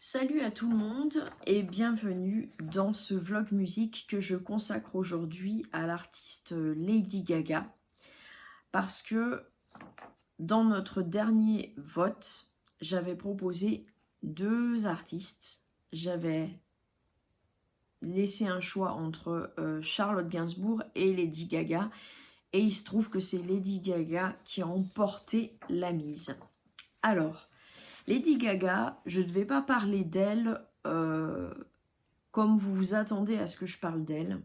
Salut à tout le monde et bienvenue dans ce vlog musique que je consacre aujourd'hui à l'artiste Lady Gaga parce que dans notre dernier vote, j'avais proposé deux artistes. J'avais laissé un choix entre Charlotte Gainsbourg et Lady Gaga et il se trouve que c'est Lady Gaga qui a emporté la mise. Alors, Lady Gaga, je ne vais pas parler d'elle comme vous vous attendez à ce que je parle d'elle,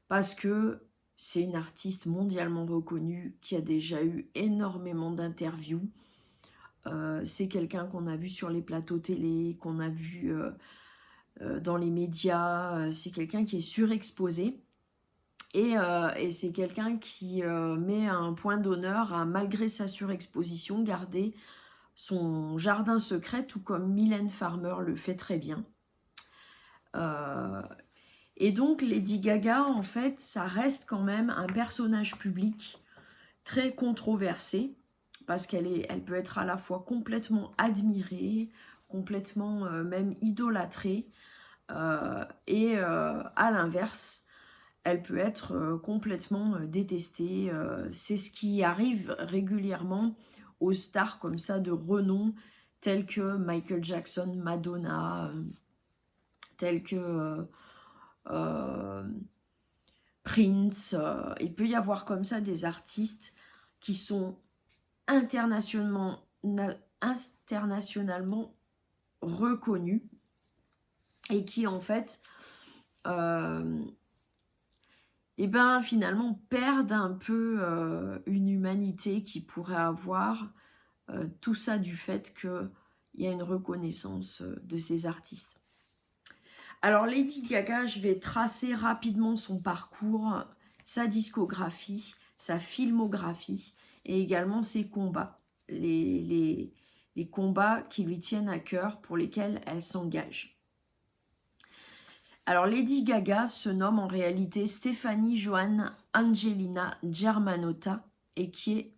parce que c'est une artiste mondialement reconnue qui a déjà eu énormément d'interviews. C'est quelqu'un qu'on a vu sur les plateaux télé, qu'on a vu dans les médias. C'est quelqu'un qui est surexposé. Et c'est quelqu'un qui met un point d'honneur à, malgré sa surexposition, garder son jardin secret, tout comme Mylène Farmer le fait très bien. Et donc Lady Gaga, en fait, ça reste quand même un personnage public très controversé, parce elle peut être à la fois complètement admirée, complètement même idolâtrée, à l'inverse, elle peut être complètement détestée. C'est ce qui arrive régulièrement aux stars comme ça de renom, tels que Michael Jackson, Madonna, tels que Prince. Il peut y avoir comme ça des artistes qui sont internationalement reconnus et qui en fait finalement perdent un peu une humanité qu'ils pourraient avoir, tout ça du fait qu'il y a une reconnaissance de ces artistes. Alors Lady Gaga, je vais tracer rapidement son parcours, sa discographie, sa filmographie et également ses combats, les combats qui lui tiennent à cœur, pour lesquels elle s'engage. Alors Lady Gaga se nomme en réalité Stefani Joanne Angelina Germanotta et qui est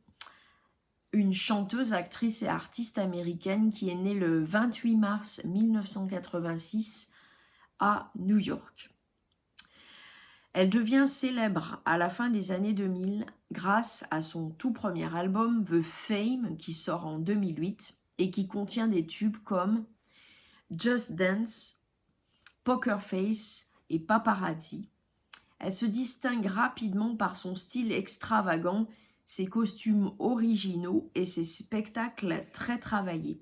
une chanteuse, actrice et artiste américaine qui est née le 28 mars 1986 à New York. Elle devient célèbre à la fin des années 2000 grâce à son tout premier album The Fame qui sort en 2008 et qui contient des tubes comme Just Dance, Poker Face et Paparazzi. Elle se distingue rapidement par son style extravagant, ses costumes originaux et ses spectacles très travaillés.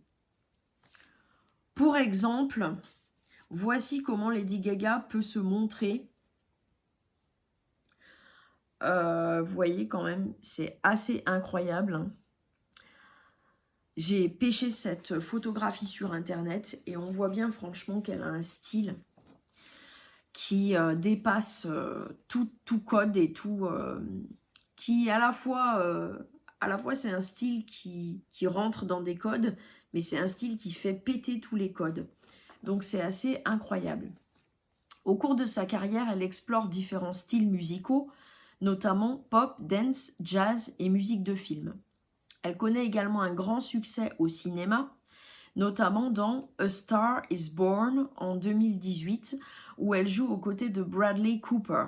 Pour exemple, voici comment Lady Gaga peut se montrer. Vous voyez quand même, c'est assez incroyable, hein. J'ai pêché cette photographie sur internet et on voit bien franchement qu'elle a un style qui dépasse tout code et tout, qui à la fois c'est un style qui rentre dans des codes, mais c'est un style qui fait péter tous les codes. Donc c'est assez incroyable. Au cours de sa carrière, elle explore différents styles musicaux, notamment pop, dance, jazz et musique de film. Elle connaît également un grand succès au cinéma, notamment dans A Star is Born en 2018, où elle joue aux côtés de Bradley Cooper.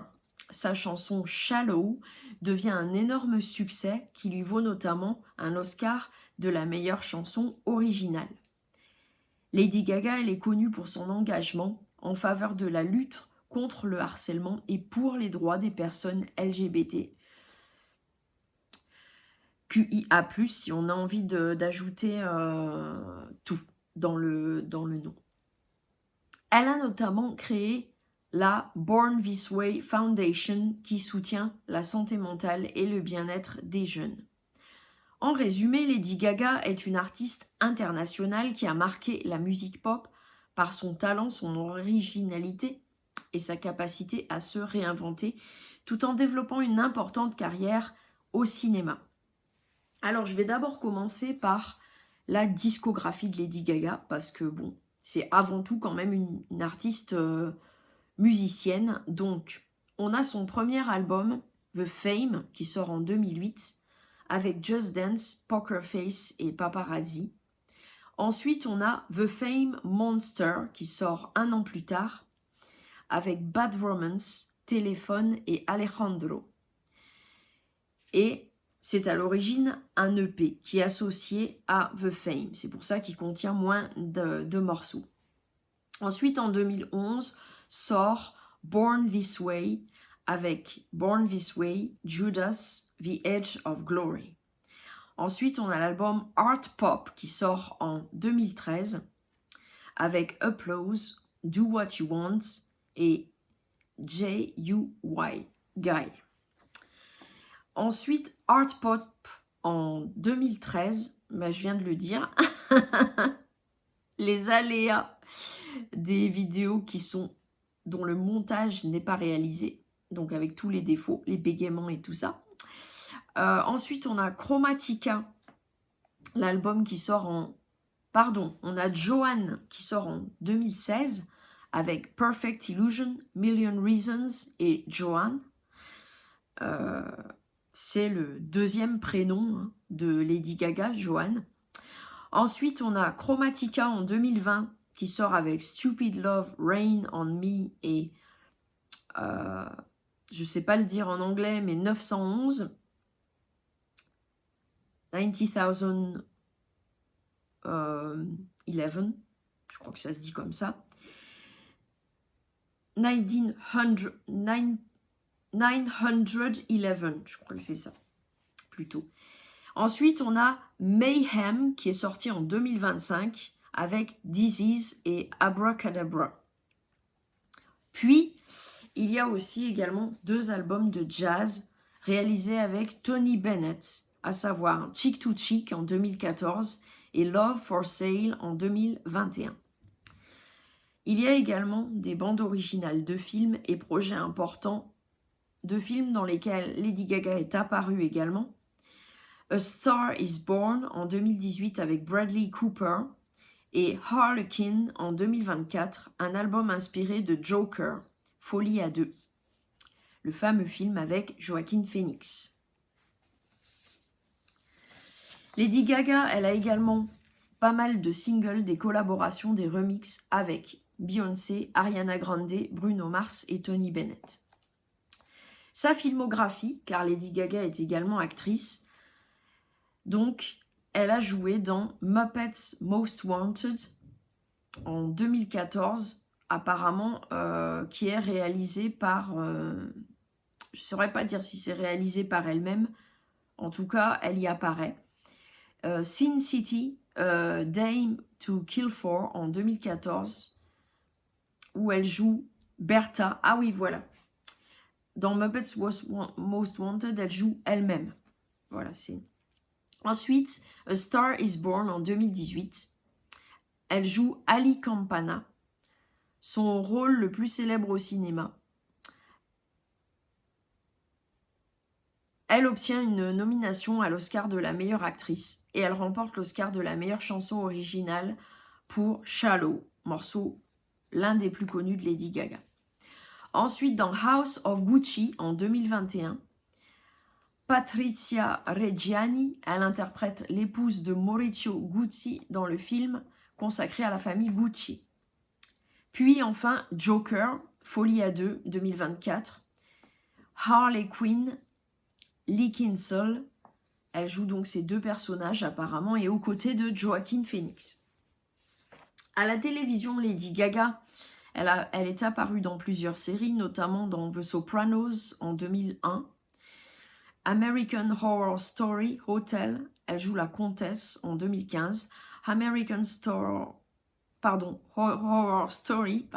Sa chanson Shallow devient un énorme succès qui lui vaut notamment un Oscar de la meilleure chanson originale. Lady Gaga, elle est connue pour son engagement en faveur de la lutte contre le harcèlement et pour les droits des personnes LGBT. QIA+, si on a envie d'ajouter tout dans le nom. Elle a notamment créé la Born This Way Foundation qui soutient la santé mentale et le bien-être des jeunes. En résumé, Lady Gaga est une artiste internationale qui a marqué la musique pop par son talent, son originalité et sa capacité à se réinventer, tout en développant une importante carrière au cinéma. Alors, je vais d'abord commencer par la discographie de Lady Gaga, parce que bon, c'est avant tout quand même une artiste musicienne. Donc, on a son premier album, The Fame, qui sort en 2008, avec Just Dance, Poker Face et Paparazzi. Ensuite, on a The Fame Monster qui sort 1 an plus tard avec Bad Romance, Téléphone et Alejandro. Et c'est à l'origine un EP qui est associé à The Fame. C'est pour ça qu'il contient moins de morceaux. Ensuite, en 2011, sort Born This Way avec Born This Way, Judas, The Edge of Glory. Ensuite, on a l'album Art Pop qui sort en 2013 avec Applause, Do What You Want et J.U.Y. Guy. Ensuite, Art Pop en 2013, je viens de le dire, les aléas des vidéos dont le montage n'est pas réalisé, donc avec tous les défauts, les bégaiements et tout ça. Ensuite, on a Chromatica, l'album qui sort en... Pardon, on a Joanne qui sort en 2016 avec Perfect Illusion, Million Reasons et Joanne. C'est le deuxième prénom de Lady Gaga, Joanne. Ensuite, on a Chromatica en 2020 qui sort avec Stupid Love, Rain on Me et je sais pas le dire en anglais, mais 911. 90,011, je crois que ça se dit comme ça. 911, je crois que c'est ça, plutôt. Ensuite, on a Mayhem, qui est sorti en 2025, avec Disease et Abracadabra. Puis, il y a aussi également 2 albums de jazz réalisés avec Tony Bennett, à savoir Cheek to Cheek en 2014 et Love for Sale en 2021. Il y a également des bandes originales de films et projets importants de films dans lesquels Lady Gaga est apparue également. A Star is Born en 2018 avec Bradley Cooper et Harlequin en 2024, un album inspiré de Joker, Folie à deux, le fameux film avec Joaquin Phoenix. Lady Gaga, elle a également pas mal de singles, des collaborations, des remixes avec Beyoncé, Ariana Grande, Bruno Mars et Tony Bennett. Sa filmographie, car Lady Gaga est également actrice, donc elle a joué dans Muppets Most Wanted en 2014, apparemment, qui est réalisé par... je ne saurais pas dire si c'est réalisé par elle-même, en tout cas, elle y apparaît. Sin City, Dame to Kill For en 2014, où elle joue Bertha. Ah oui, voilà. Dans Muppets Most Wanted, elle joue elle-même. Voilà, c'est... Ensuite, A Star is Born en 2018. Elle joue Ali Campana. Son rôle le plus célèbre au cinéma. Elle obtient une nomination à l'Oscar de la meilleure actrice et elle remporte l'Oscar de la meilleure chanson originale pour Shallow, morceau l'un des plus connus de Lady Gaga. Ensuite, dans House of Gucci en 2021, Patrizia Reggiani, elle interprète l'épouse de Maurizio Gucci dans le film consacré à la famille Gucci. Puis enfin, Joker, Folie à deux, 2024, Harley Quinn, Lee Kinsall, elle joue donc ces 2 personnages apparemment et aux côtés de Joaquin Phoenix. À la télévision, Lady Gaga, elle est apparue dans plusieurs séries, notamment dans The Sopranos en 2001, American Horror Story Hotel, elle joue la comtesse en 2015, Horror Story,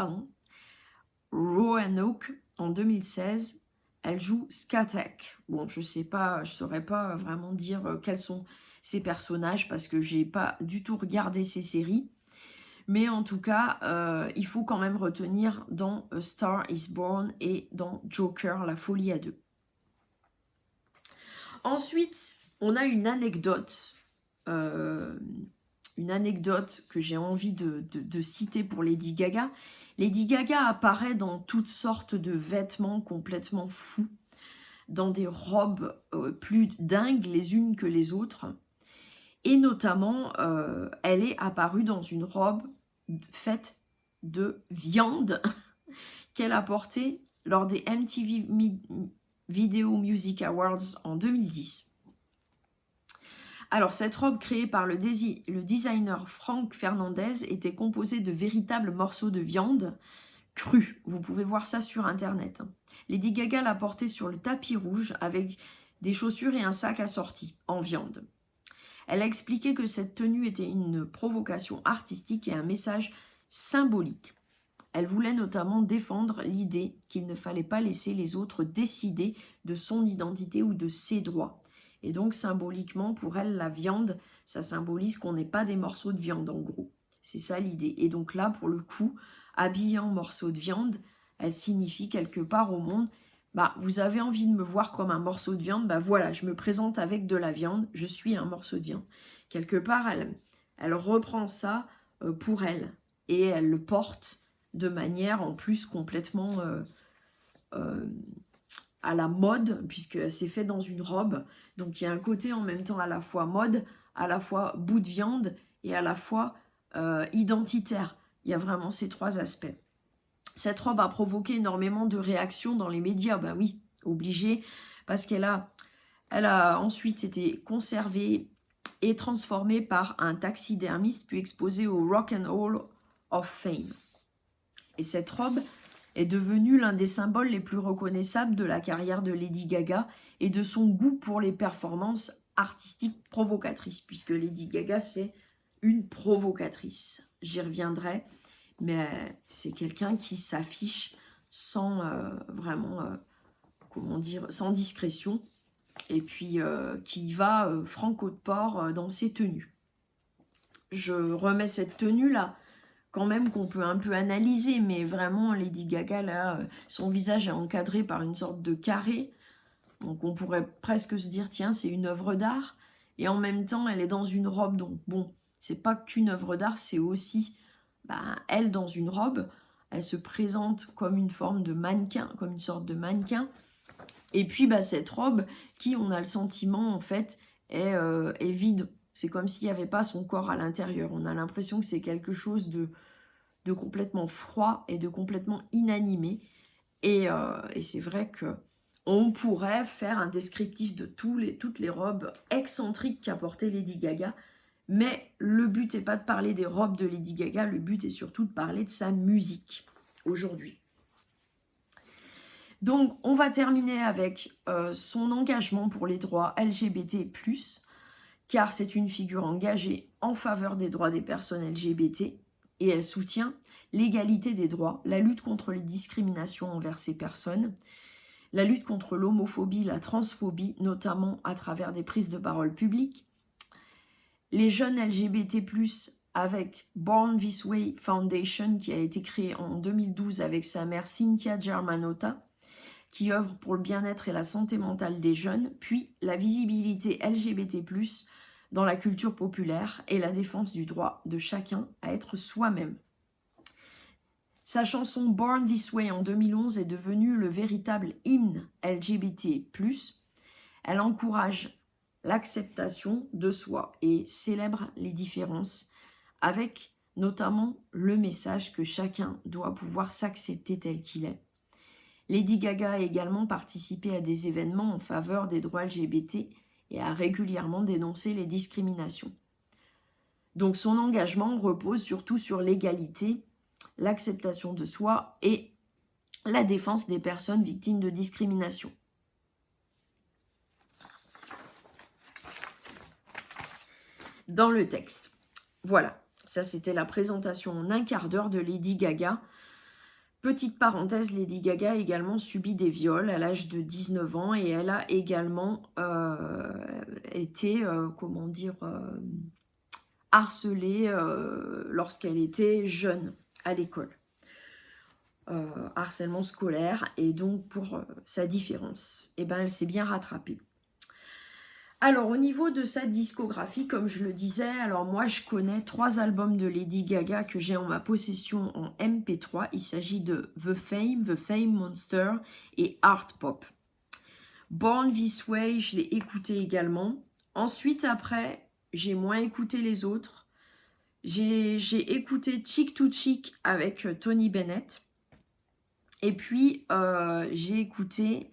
Roanoke en 2016, elle joue Skatek. Bon, je saurais pas vraiment dire quels sont ces personnages parce que j'ai pas du tout regardé ces séries. Mais en tout cas, il faut quand même retenir dans A Star is Born et dans Joker, La folie à deux. Ensuite, on a une anecdote que j'ai envie de citer pour Lady Gaga. Lady Gaga apparaît dans toutes sortes de vêtements complètement fous, dans des robes plus dingues les unes que les autres. Et notamment, elle est apparue dans une robe faite de viande qu'elle a portée lors des MTV Video Music Awards en 2010. Alors, cette robe créée par le designer Frank Fernandez était composée de véritables morceaux de viande crue. Vous pouvez voir ça sur Internet. Lady Gaga l'a portée sur le tapis rouge avec des chaussures et un sac assorti en viande. Elle a expliqué que cette tenue était une provocation artistique et un message symbolique. Elle voulait notamment défendre l'idée qu'il ne fallait pas laisser les autres décider de son identité ou de ses droits. Et donc, symboliquement, pour elle, la viande, ça symbolise qu'on n'est pas des morceaux de viande, en gros. C'est ça l'idée. Et donc là, pour le coup, habillée en morceaux de viande, elle signifie quelque part au monde, bah, vous avez envie de me voir comme un morceau de viande, bah voilà, je me présente avec de la viande, je suis un morceau de viande. Quelque part, elle reprend ça pour elle. Et elle le porte de manière, en plus, complètement à la mode, puisque c'est fait dans une robe. Donc il y a un côté en même temps à la fois mode, à la fois bout de viande et à la fois identitaire. Il y a vraiment ces trois aspects. Cette robe a provoqué énormément de réactions dans les médias. Ben oui, obligé, parce qu'elle a ensuite été conservée et transformée par un taxidermiste, puis exposée au Rock and Roll of Fame. Et cette robe est devenue l'un des symboles les plus reconnaissables de la carrière de Lady Gaga et de son goût pour les performances artistiques provocatrices, puisque Lady Gaga, c'est une provocatrice. J'y reviendrai, mais c'est quelqu'un qui s'affiche sans sans discrétion, et puis qui va franco de port dans ses tenues. Je remets cette tenue-là, quand même qu'on peut un peu analyser, mais vraiment Lady Gaga, là, son visage est encadré par une sorte de carré, donc on pourrait presque se dire, tiens, c'est une œuvre d'art, et en même temps, elle est dans une robe, donc bon, c'est pas qu'une œuvre d'art, c'est aussi, elle dans une robe, elle se présente comme une forme de mannequin, comme une sorte de mannequin, et puis cette robe, qui, on a le sentiment, en fait, est vide. C'est comme s'il n'y avait pas son corps à l'intérieur. On a l'impression que c'est quelque chose de complètement froid et de complètement inanimé. Et c'est vrai que on pourrait faire un descriptif de toutes les robes excentriques qu'a portées Lady Gaga. Mais le but n'est pas de parler des robes de Lady Gaga, le but est surtout de parler de sa musique aujourd'hui. Donc, on va terminer avec son engagement pour les droits LGBT+, car c'est une figure engagée en faveur des droits des personnes LGBT, et elle soutient l'égalité des droits, la lutte contre les discriminations envers ces personnes, la lutte contre l'homophobie, la transphobie, notamment à travers des prises de parole publiques, les jeunes LGBT+, avec Born This Way Foundation, qui a été créée en 2012 avec sa mère Cynthia Germanotta, qui œuvre pour le bien-être et la santé mentale des jeunes, puis la visibilité LGBT+, dans la culture populaire et la défense du droit de chacun à être soi-même. Sa chanson Born This Way en 2011 est devenue le véritable hymne LGBT+. Elle encourage l'acceptation de soi et célèbre les différences, avec notamment le message que chacun doit pouvoir s'accepter tel qu'il est. Lady Gaga a également participé à des événements en faveur des droits LGBT et a régulièrement dénoncé les discriminations. Donc son engagement repose surtout sur l'égalité, l'acceptation de soi et la défense des personnes victimes de discrimination. Dans le texte, voilà, ça c'était la présentation en un quart d'heure de Lady Gaga. Petite parenthèse, Lady Gaga a également subi des viols à l'âge de 19 ans et elle a également été, harcelée lorsqu'elle était jeune à l'école. Harcèlement scolaire, et donc pour sa différence, elle s'est bien rattrapée. Alors, au niveau de sa discographie, comme je le disais, alors moi, je connais 3 albums de Lady Gaga que j'ai en ma possession en MP3. Il s'agit de The Fame Monster et Art Pop. Born This Way, je l'ai écouté également. Ensuite, après, j'ai moins écouté les autres. J'ai écouté Chick to Chick avec Tony Bennett. Et puis, j'ai écouté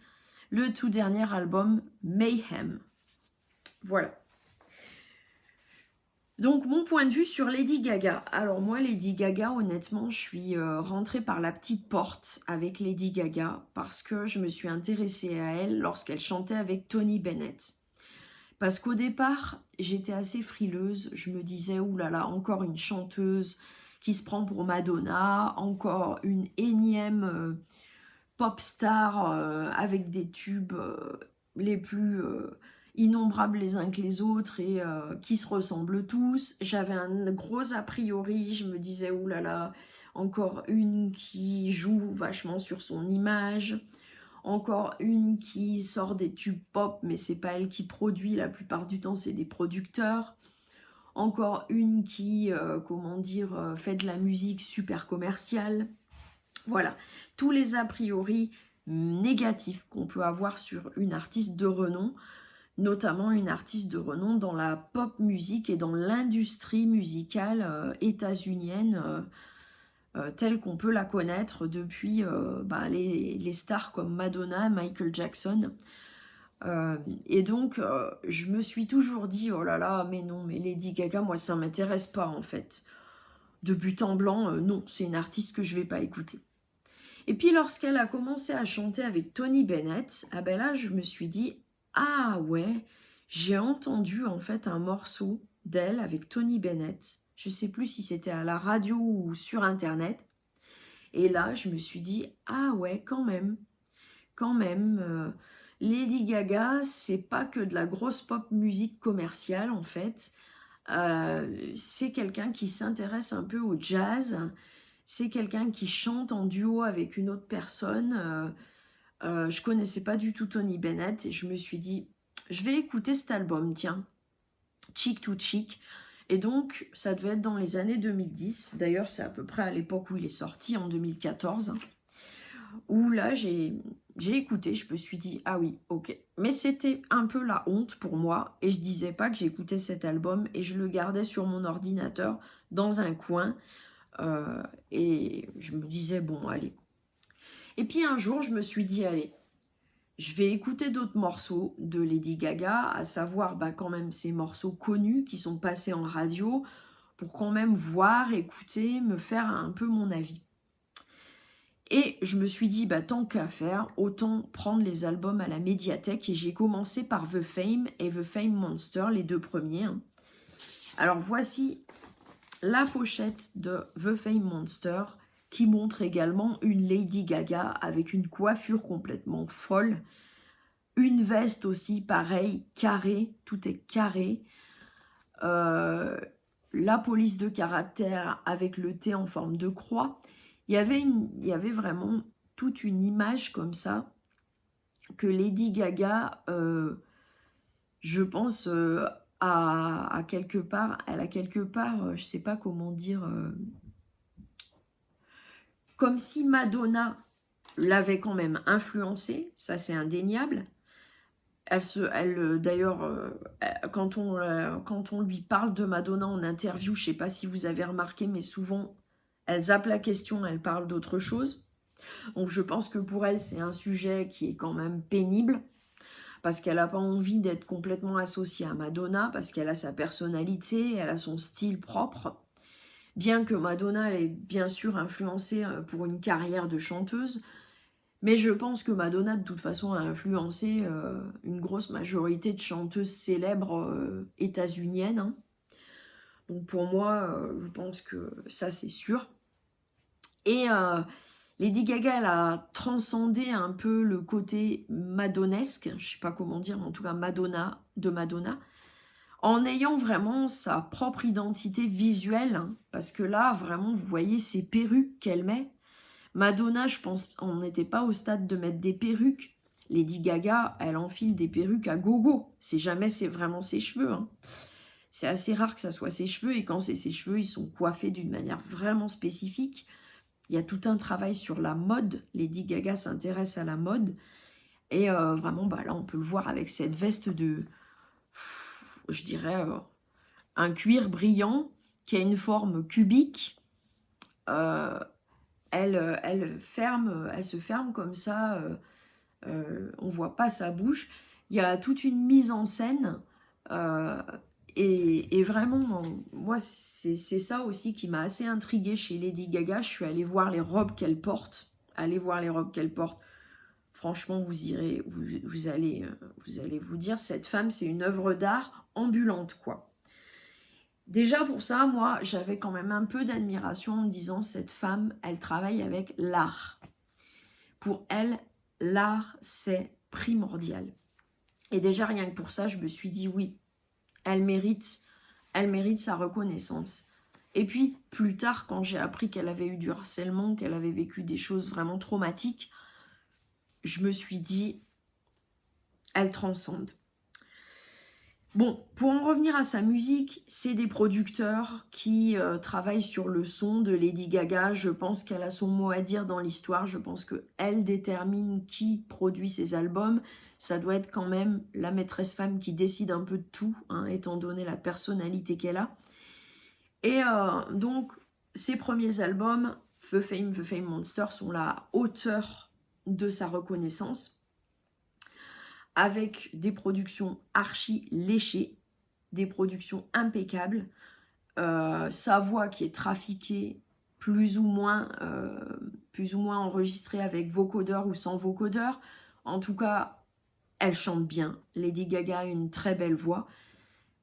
le tout dernier album, Mayhem. Voilà. Donc, mon point de vue sur Lady Gaga. Alors moi, Lady Gaga, honnêtement, je suis rentrée par la petite porte avec Lady Gaga parce que je me suis intéressée à elle lorsqu'elle chantait avec Tony Bennett. Parce qu'au départ, j'étais assez frileuse. Je me disais, oulala, encore une chanteuse qui se prend pour Madonna, encore une énième pop star avec des tubes les plus innombrables les uns que les autres et qui se ressemblent tous. J'avais un gros a priori, je me disais, oulala, encore une qui joue vachement sur son image. Encore une qui sort des tubes pop, mais c'est pas elle qui produit, la plupart du temps c'est des producteurs. Encore une qui, fait de la musique super commerciale. Voilà, tous les a priori négatifs qu'on peut avoir sur une artiste de renom, notamment une artiste de renom dans la pop musique et dans l'industrie musicale états-unienne, telle qu'on peut la connaître depuis les stars comme Madonna, Michael Jackson. Et donc, je me suis toujours dit, oh là là, mais non, mais Lady Gaga, moi, ça m'intéresse pas, en fait. De but en blanc, non, c'est une artiste que je vais pas écouter. Et puis, lorsqu'elle a commencé à chanter avec Tony Bennett, ah ben là, je me suis dit, ah ouais, j'ai entendu, en fait, un morceau d'elle avec Tony Bennett. Je sais plus si c'était à la radio ou sur Internet. Et là, je me suis dit, ah ouais, quand même, Lady Gaga, c'est pas que de la grosse pop musique commerciale, en fait. C'est quelqu'un qui s'intéresse un peu au jazz. C'est quelqu'un qui chante en duo avec une autre personne. Je connaissais pas du tout Tony Bennett et je me suis dit, je vais écouter cet album, tiens, Chick to Chick. Et donc, ça devait être dans les années 2010. D'ailleurs, c'est à peu près à l'époque où il est sorti, en 2014. Où là, j'ai écouté, je me suis dit, ah oui, ok. Mais c'était un peu la honte pour moi. Et je disais pas que j'écoutais cet album et je le gardais sur mon ordinateur dans un coin. Et je me disais, bon, allez. Et puis un jour, je me suis dit, allez, je vais écouter d'autres morceaux de Lady Gaga, à savoir quand même ces morceaux connus qui sont passés en radio, pour quand même voir, écouter, me faire un peu mon avis. Et je me suis dit, tant qu'à faire, autant prendre les albums à la médiathèque. Et j'ai commencé par The Fame et The Fame Monster, les deux premiers. Alors voici la pochette de The Fame Monster, qui montre également une Lady Gaga avec une coiffure complètement folle. Une veste aussi, pareil, carrée, tout est carré. La police de caractère avec le T en forme de croix. Il y avait vraiment toute une image comme ça que Lady Gaga, je pense, a quelque part, elle a quelque part, je sais pas comment dire, comme si Madonna l'avait quand même influencée, ça c'est indéniable. D'ailleurs, quand on lui parle de Madonna en interview, je sais pas si vous avez remarqué, mais souvent, elle zappe la question, elle parle d'autre chose. Donc je pense que pour elle, c'est un sujet qui est quand même pénible, parce qu'elle n'a pas envie d'être complètement associée à Madonna, parce qu'elle a sa personnalité, elle a son style propre. Bien que Madonna, elle est bien sûr influencée pour une carrière de chanteuse, mais je pense que Madonna, de toute façon, a influencé une grosse majorité de chanteuses célèbres états-uniennes. Hein. Donc pour moi, je pense que ça, c'est sûr. Et Lady Gaga, elle a transcendé un peu le côté madonesque, je sais pas comment dire, mais en tout cas Madonna, de Madonna, en ayant vraiment sa propre identité visuelle, hein, parce que là, vraiment, vous voyez ces perruques qu'elle met. Madonna, je pense, on n'était pas au stade de mettre des perruques. Lady Gaga, elle enfile des perruques à gogo. C'est vraiment ses cheveux. Hein. C'est assez rare que ça soit ses cheveux, et quand c'est ses cheveux, ils sont coiffés d'une manière vraiment spécifique. Il y a tout un travail sur la mode. Lady Gaga s'intéresse à la mode. Et vraiment, là, on peut le voir avec cette veste de, je dirais, un cuir brillant qui a une forme cubique. Elle se ferme comme ça, on voit pas sa bouche. Il y a toute une mise en scène, et vraiment, moi, c'est ça aussi qui m'a assez intriguée chez Lady Gaga. Je suis allée voir les robes qu'elle porte. Allez voir les robes qu'elle porte. Franchement, vous allez vous dire, cette femme, c'est une œuvre d'art ambulante, quoi. Déjà pour ça, moi, j'avais quand même un peu d'admiration en me disant, cette femme, elle travaille avec l'art. Pour elle, l'art, c'est primordial. Et déjà, rien que pour ça, je me suis dit, oui, elle mérite sa reconnaissance. Et puis, plus tard, quand j'ai appris qu'elle avait eu du harcèlement, qu'elle avait vécu des choses vraiment traumatiques, je me suis dit, elle transcende. Bon, pour en revenir à sa musique, c'est des producteurs qui travaillent sur le son de Lady Gaga. Je pense qu'elle a son mot à dire dans l'histoire. Je pense qu'elle détermine qui produit ses albums. Ça doit être quand même la maîtresse femme qui décide un peu de tout, hein, étant donné la personnalité qu'elle a. Et donc, ses premiers albums, The Fame Monster, sont la hauteur de sa reconnaissance, avec des productions archi léchées, des productions impeccables, sa voix qui est trafiquée, plus ou moins enregistrée avec vocodeur ou sans vocodeur. En tout cas, elle chante bien. Lady Gaga a une très belle voix.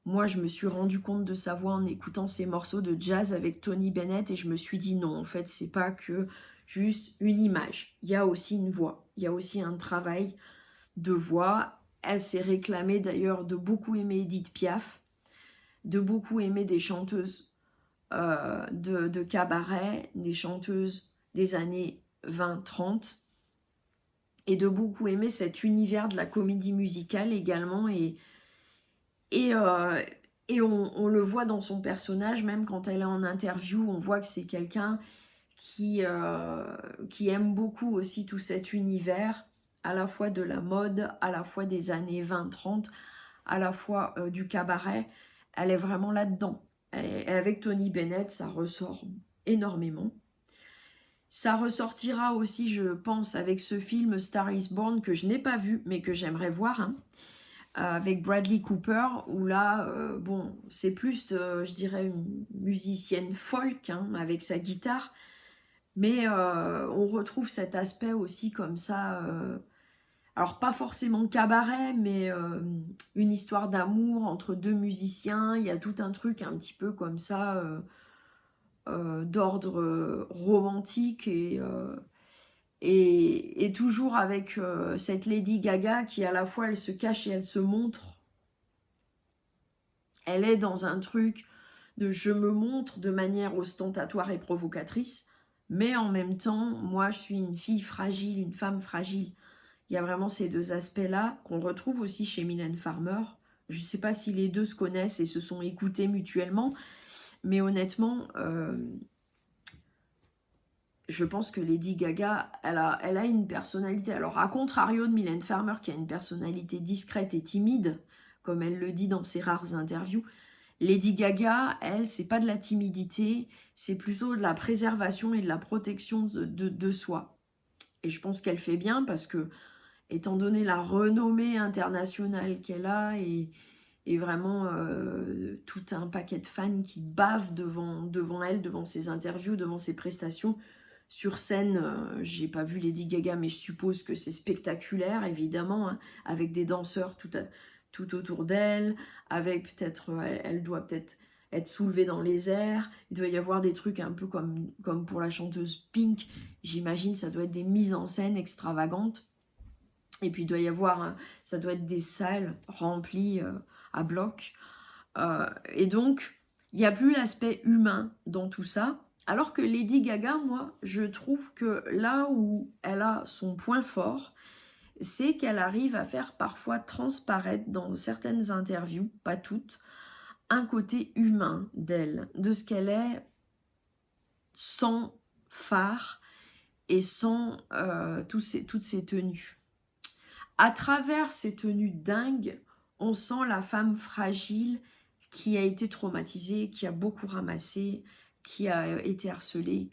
Moi, je me suis rendu compte de sa voix en écoutant ses morceaux de jazz avec Tony Bennett, et je me suis dit non, en fait, c'est pas que juste une image. Il y a aussi une voix, il y a aussi un travail de voix. Elle s'est réclamée d'ailleurs de beaucoup aimer Edith Piaf, de beaucoup aimer des chanteuses de cabaret, des chanteuses des années 20-30, et de beaucoup aimer cet univers de la comédie musicale également. Et on le voit dans son personnage, même quand elle est en interview, on voit que c'est quelqu'un qui aime beaucoup aussi tout cet univers, à la fois de la mode, à la fois des années 20-30, à la fois du cabaret. Elle est vraiment là-dedans. Et avec Tony Bennett, ça ressort énormément. Ça ressortira aussi, je pense, avec ce film Star is Born, que je n'ai pas vu, mais que j'aimerais voir, hein, avec Bradley Cooper, où là, bon, c'est plus, je dirais, une musicienne folk, hein, avec sa guitare, mais on retrouve cet aspect aussi comme ça, alors pas forcément cabaret, mais une histoire d'amour entre deux musiciens. Il y a tout un truc un petit peu comme ça, d'ordre romantique, et toujours avec cette Lady Gaga qui, à la fois, elle se cache et elle se montre. Elle est dans un truc de je me montre de manière ostentatoire et provocatrice, mais en même temps, moi je suis une fille fragile, une femme fragile. Il y a vraiment ces deux aspects-là qu'on retrouve aussi chez Mylène Farmer. Je ne sais pas si les deux se connaissent et se sont écoutés mutuellement, mais honnêtement, je pense que Lady Gaga, elle a une personnalité. Alors, à contrario de Mylène Farmer, qui a une personnalité discrète et timide, comme elle le dit dans ses rares interviews, Lady Gaga, elle, c'est pas de la timidité, c'est plutôt de la préservation et de la protection de soi. Et je pense qu'elle fait bien parce que, étant donné la renommée internationale qu'elle a, et vraiment tout un paquet de fans qui bavent devant elle, devant ses interviews, devant ses prestations, sur scène, j'ai pas vu Lady Gaga, mais je suppose que c'est spectaculaire, évidemment, hein, avec des danseurs tout autour d'elle, avec peut-être, elle doit peut-être être soulevée dans les airs, il doit y avoir des trucs un peu comme pour la chanteuse Pink, j'imagine, ça doit être des mises en scène extravagantes, et puis il doit y avoir, ça doit être des salles remplies à bloc, et donc, il n'y a plus l'aspect humain dans tout ça. Alors que Lady Gaga, moi, je trouve que là où elle a son point fort, c'est qu'elle arrive à faire parfois transparaître dans certaines interviews, pas toutes, un côté humain d'elle, de ce qu'elle est sans phare et sans toutes ces tenues. À travers ces tenues dingues, on sent la femme fragile qui a été traumatisé, qui a beaucoup ramassé, qui a été harcelé,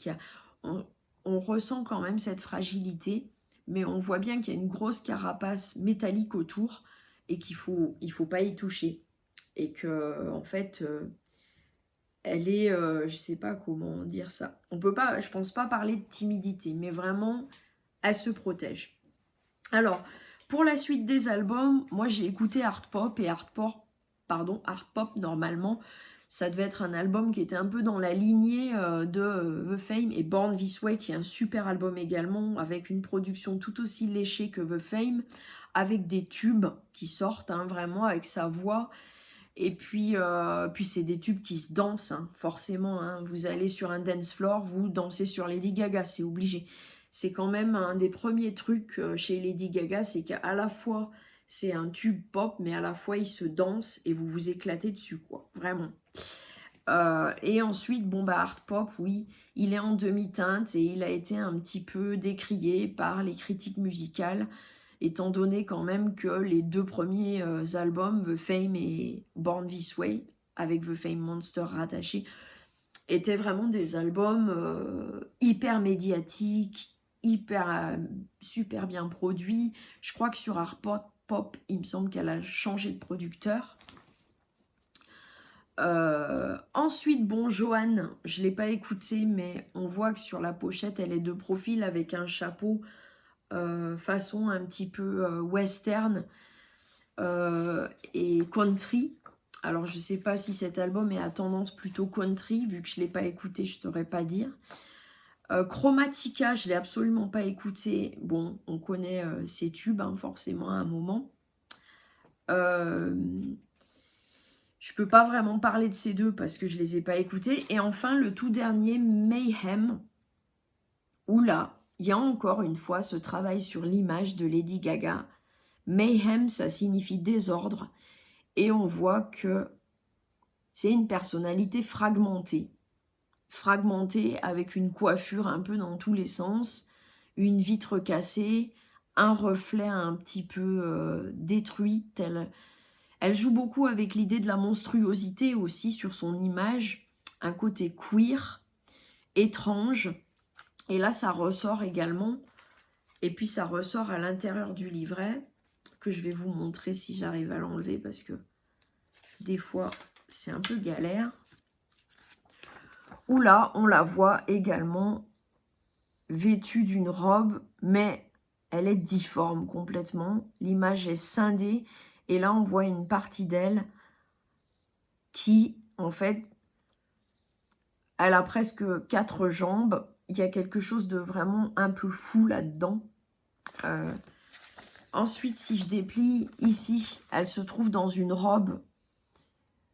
on ressent quand même cette fragilité, mais on voit bien qu'il y a une grosse carapace métallique autour et qu'il faut pas y toucher. Et que, en fait, elle est, je sais pas comment dire ça. On peut pas, je pense pas parler de timidité, mais vraiment, elle se protège. Alors, pour la suite des albums, moi j'ai écouté Art Pop et Art Pop normalement, ça devait être un album qui était un peu dans la lignée de The Fame et Born This Way, qui est un super album également, avec une production tout aussi léchée que The Fame, avec des tubes qui sortent, hein, vraiment, avec sa voix. Et puis c'est des tubes qui se dansent, hein, forcément. Hein. Vous allez sur un dance floor, vous dansez sur Lady Gaga, c'est obligé. C'est quand même un des premiers trucs chez Lady Gaga, c'est qu'à la fois c'est un tube pop, mais à la fois il se danse et vous vous éclatez dessus, quoi, vraiment. Et ensuite, bon bah Art Pop, oui, il est en demi-teinte et il a été un petit peu décrié par les critiques musicales, étant donné quand même que les deux premiers albums, The Fame et Born This Way, avec The Fame Monster rattaché, étaient vraiment des albums hyper médiatiques, hyper super bien produits. Je crois que sur Art Pop, il me semble qu'elle a changé de producteur. Ensuite, bon, Joanne, je ne l'ai pas écoutée, mais on voit que sur la pochette, elle est de profil avec un chapeau façon un petit peu western et country. Alors, je ne sais pas si cet album est à tendance plutôt country, vu que je ne l'ai pas écouté, je ne saurais pas dire. Chromatica, je ne l'ai absolument pas écouté. Bon, on connaît ses tubes, hein, forcément, à un moment. Je peux pas vraiment parler de ces deux parce que je les ai pas écoutés. Et enfin, le tout dernier, Mayhem, où là, il y a encore une fois ce travail sur l'image de Lady Gaga. Mayhem, ça signifie désordre. Et on voit que c'est une personnalité fragmentée. Fragmentée avec une coiffure un peu dans tous les sens, une vitre cassée, un reflet un petit peu détruit, tel... Elle joue beaucoup avec l'idée de la monstruosité aussi sur son image, un côté queer, étrange. Et là, ça ressort également. Et puis, ça ressort à l'intérieur du livret, que je vais vous montrer si j'arrive à l'enlever, parce que des fois, c'est un peu galère. Où là, on la voit également vêtue d'une robe, mais elle est difforme complètement. L'image est scindée. Et là, on voit une partie d'elle qui, en fait, elle a presque 4 jambes. Il y a quelque chose de vraiment un peu fou là-dedans. Ensuite, si je déplie, ici, elle se trouve dans une robe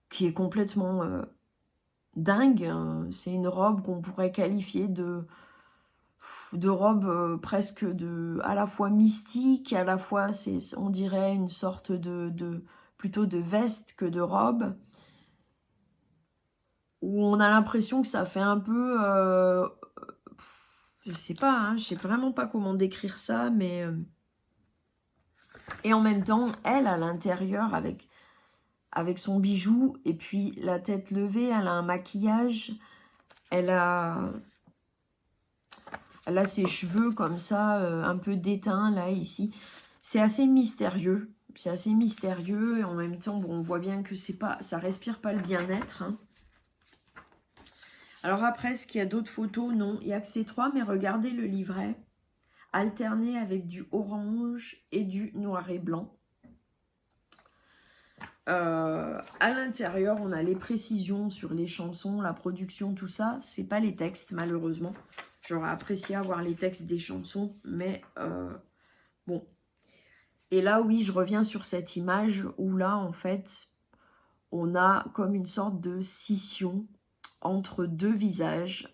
qui est complètement dingue. C'est une robe qu'on pourrait qualifier de robe presque à la fois mystique, à la fois, on dirait une sorte plutôt de veste que de robe, où on a l'impression que ça fait un peu, je sais pas, hein, je sais vraiment pas comment décrire ça, mais et en même temps, elle, à l'intérieur, avec son bijou, et puis la tête levée, elle a un maquillage, elle a ses cheveux comme ça, un peu déteints, là, ici. C'est assez mystérieux. C'est assez mystérieux, et en même temps, bon, on voit bien que ça respire pas le bien-être. Hein. Alors après, est-ce qu'il y a d'autres photos? Non, il n'y a que ces 3, mais regardez le livret. Alterné avec du orange et du noir et blanc. À l'intérieur, on a les précisions sur les chansons, la production, tout ça. C'est pas les textes, malheureusement. J'aurais apprécié avoir les textes des chansons, mais bon. Et là, oui, je reviens sur cette image où là, en fait, on a comme une sorte de scission entre deux visages.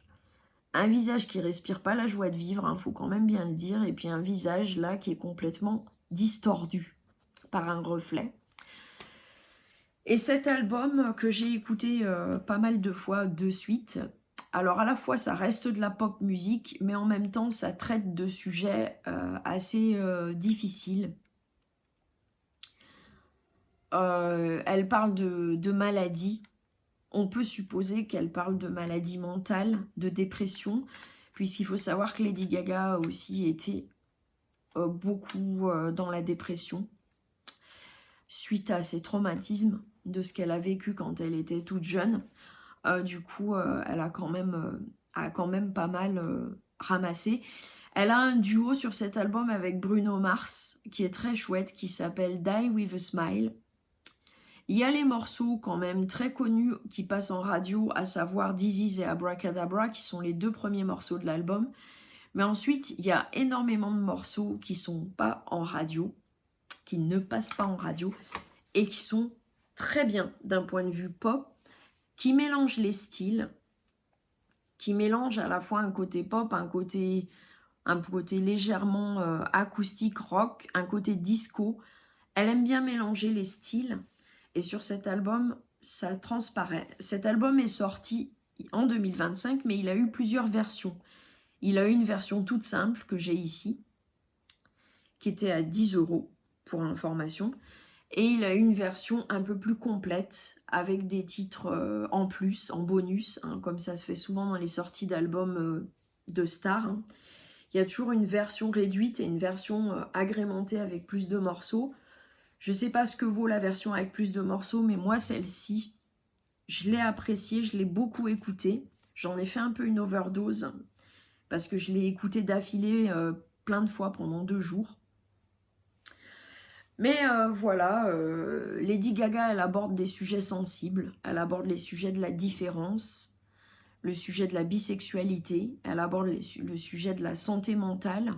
Un visage qui respire pas la joie de vivre, hein, faut quand même bien le dire, et puis un visage là qui est complètement distordu par un reflet. Et cet album que j'ai écouté pas mal de fois de suite, alors à la fois ça reste de la pop musique, mais en même temps ça traite de sujets assez difficiles. Elle parle de maladies. On peut supposer qu'elle parle de maladies mentales, de dépression, puisqu'il faut savoir que Lady Gaga a aussi été beaucoup dans la dépression, suite à ses traumatismes, de ce qu'elle a vécu quand elle était toute jeune. Du coup, elle a quand même pas mal ramassé. Elle a un duo sur cet album avec Bruno Mars, qui est très chouette, qui s'appelle Die With A Smile. Il y a les morceaux quand même très connus qui passent en radio, à savoir Disease et Abracadabra, qui sont les 2 premiers morceaux de l'album. Mais ensuite, il y a énormément de morceaux qui sont pas en radio, qui ne passent pas en radio, et qui sont très bien d'un point de vue pop, qui mélangent les styles, qui mélangent à la fois un côté pop, un côté légèrement acoustique, rock, un côté disco. Elle aime bien mélanger les styles. Et sur cet album, ça transparaît. Cet album est sorti en 2025, mais il a eu plusieurs versions. Il a eu une version toute simple que j'ai ici, qui était à 10 € pour information. Et il a eu une version un peu plus complète, avec des titres en plus, en bonus, hein, comme ça se fait souvent dans les sorties d'albums de stars. Hein. Il y a toujours une version réduite et une version agrémentée avec plus de morceaux. Je ne sais pas ce que vaut la version avec plus de morceaux, mais moi, celle-ci, je l'ai appréciée, je l'ai beaucoup écoutée. J'en ai fait un peu une overdose, parce que je l'ai écoutée d'affilée plein de fois pendant 2 jours. Mais voilà, Lady Gaga, elle aborde des sujets sensibles. Elle aborde les sujets de la différence, le sujet de la bisexualité. Elle aborde le sujet de la santé mentale.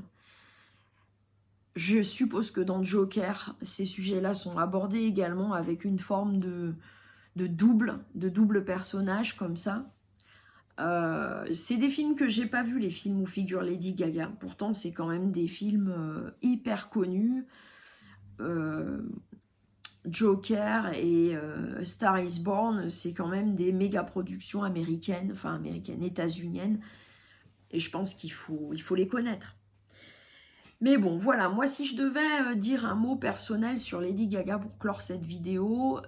Je suppose que dans Joker, ces sujets-là sont abordés également avec une forme de double personnage comme ça. C'est des films que j'ai pas vus, les films où figure Lady Gaga. Pourtant, c'est quand même des films hyper connus. Joker et Star is Born, c'est quand même des méga productions américaines, états-uniennes. Et je pense qu'il faut les connaître. Mais bon, voilà, moi si je devais dire un mot personnel sur Lady Gaga pour clore cette vidéo,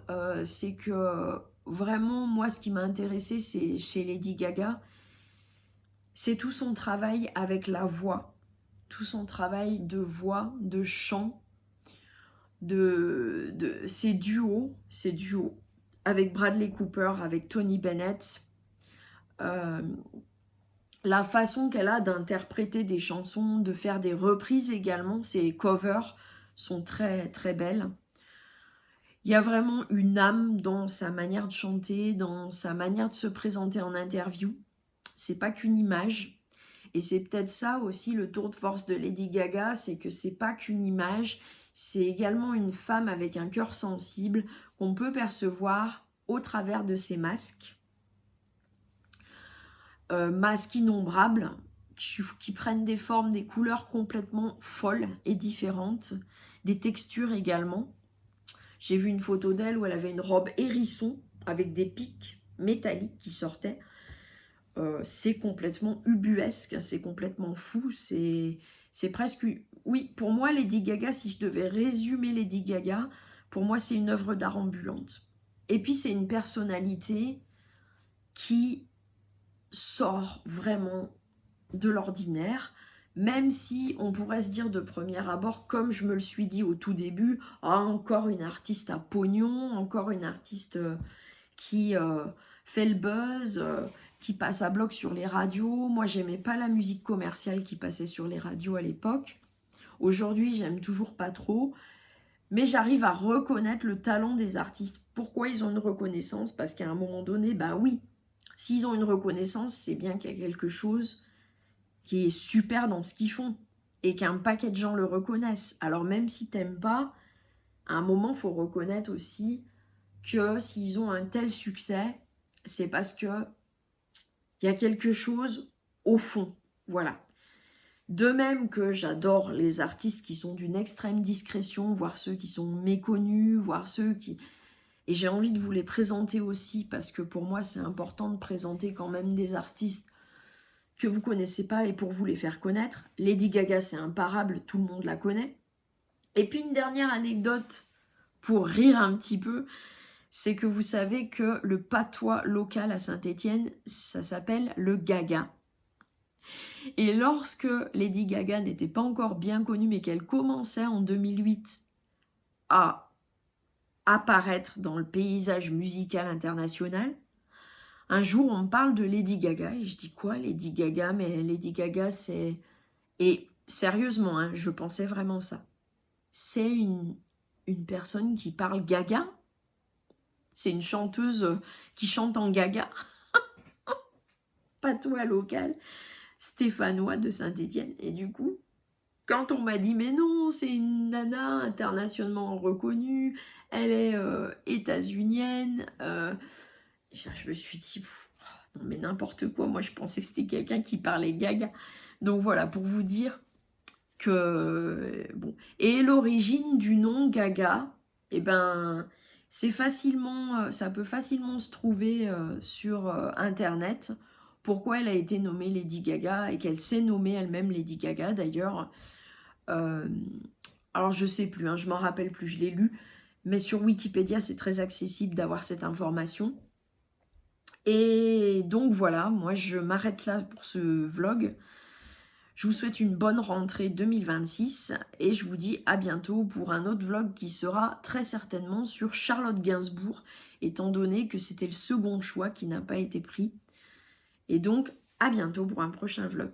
c'est que vraiment, moi ce qui m'a intéressé chez Lady Gaga, c'est tout son travail avec la voix, tout son travail de voix, de chant, de ses duos avec Bradley Cooper, avec Tony Bennett, la façon qu'elle a d'interpréter des chansons, de faire des reprises également, ses covers sont très très belles. Il y a vraiment une âme dans sa manière de chanter, dans sa manière de se présenter en interview. C'est pas qu'une image. Et c'est peut-être ça aussi le tour de force de Lady Gaga, c'est que c'est pas qu'une image, c'est également une femme avec un cœur sensible qu'on peut percevoir au travers de ses masques. Masques innombrables, qui prennent des formes, des couleurs complètement folles et différentes, des textures également. J'ai vu une photo d'elle où elle avait une robe hérisson avec des pics métalliques qui sortaient. C'est complètement ubuesque, c'est complètement fou, c'est presque... Oui, pour moi, Lady Gaga, si je devais résumer Lady Gaga, pour moi, c'est une œuvre d'art ambulante. Et puis, c'est une personnalité qui sort vraiment de l'ordinaire, même si on pourrait se dire de premier abord, comme je me le suis dit au tout début, ah, encore une artiste à pognon, encore une artiste qui fait le buzz, qui passe à bloc sur les radios. Moi, j'aimais pas la musique commerciale qui passait sur les radios à l'époque. Aujourd'hui, j'aime toujours pas trop, mais j'arrive à reconnaître le talent des artistes. Pourquoi ils ont une reconnaissance? Parce qu'à un moment donné, bah oui, s'ils ont une reconnaissance, c'est bien qu'il y a quelque chose qui est super dans ce qu'ils font et qu'un paquet de gens le reconnaissent. Alors même si t'aimes pas, à un moment, il faut reconnaître aussi que s'ils ont un tel succès, c'est parce que il y a quelque chose au fond. Voilà. De même que j'adore les artistes qui sont d'une extrême discrétion, voire ceux qui sont méconnus, voire ceux qui... Et j'ai envie de vous les présenter aussi, parce que pour moi, c'est important de présenter quand même des artistes que vous connaissez pas et pour vous les faire connaître. Lady Gaga, c'est imparable, tout le monde la connaît. Et puis une dernière anecdote pour rire un petit peu, c'est que vous savez que le patois local à Saint-Étienne, ça s'appelle le gaga. Et lorsque Lady Gaga n'était pas encore bien connue, mais qu'elle commençait en 2008 à apparaître dans le paysage musical international, un jour on me parle de Lady Gaga, et je dis quoi Lady Gaga? Mais Lady Gaga c'est... Et sérieusement, hein, je pensais vraiment ça. C'est une personne qui parle gaga? C'est une chanteuse qui chante en gaga? Patois local stéphanois de Saint-Étienne. Et du coup, quand on m'a dit mais non, c'est une nana internationalement reconnue, elle est états-unienne, je me suis dit non mais n'importe quoi, moi je pensais que c'était quelqu'un qui parlait gaga. Donc voilà, pour vous dire que bon. Et l'origine du nom Gaga, eh ben c'est facilement, ça peut facilement se trouver sur internet. Pourquoi elle a été nommée Lady Gaga et qu'elle s'est nommée elle-même Lady Gaga d'ailleurs. Alors je sais plus, hein, je m'en rappelle plus, je l'ai lu, mais sur Wikipédia c'est très accessible d'avoir cette information. Et donc voilà, moi je m'arrête là pour ce vlog. Je vous souhaite une bonne rentrée 2026 et je vous dis à bientôt pour un autre vlog qui sera très certainement sur Charlotte Gainsbourg, étant donné que c'était le second choix qui n'a pas été pris. Et donc à bientôt pour un prochain vlog.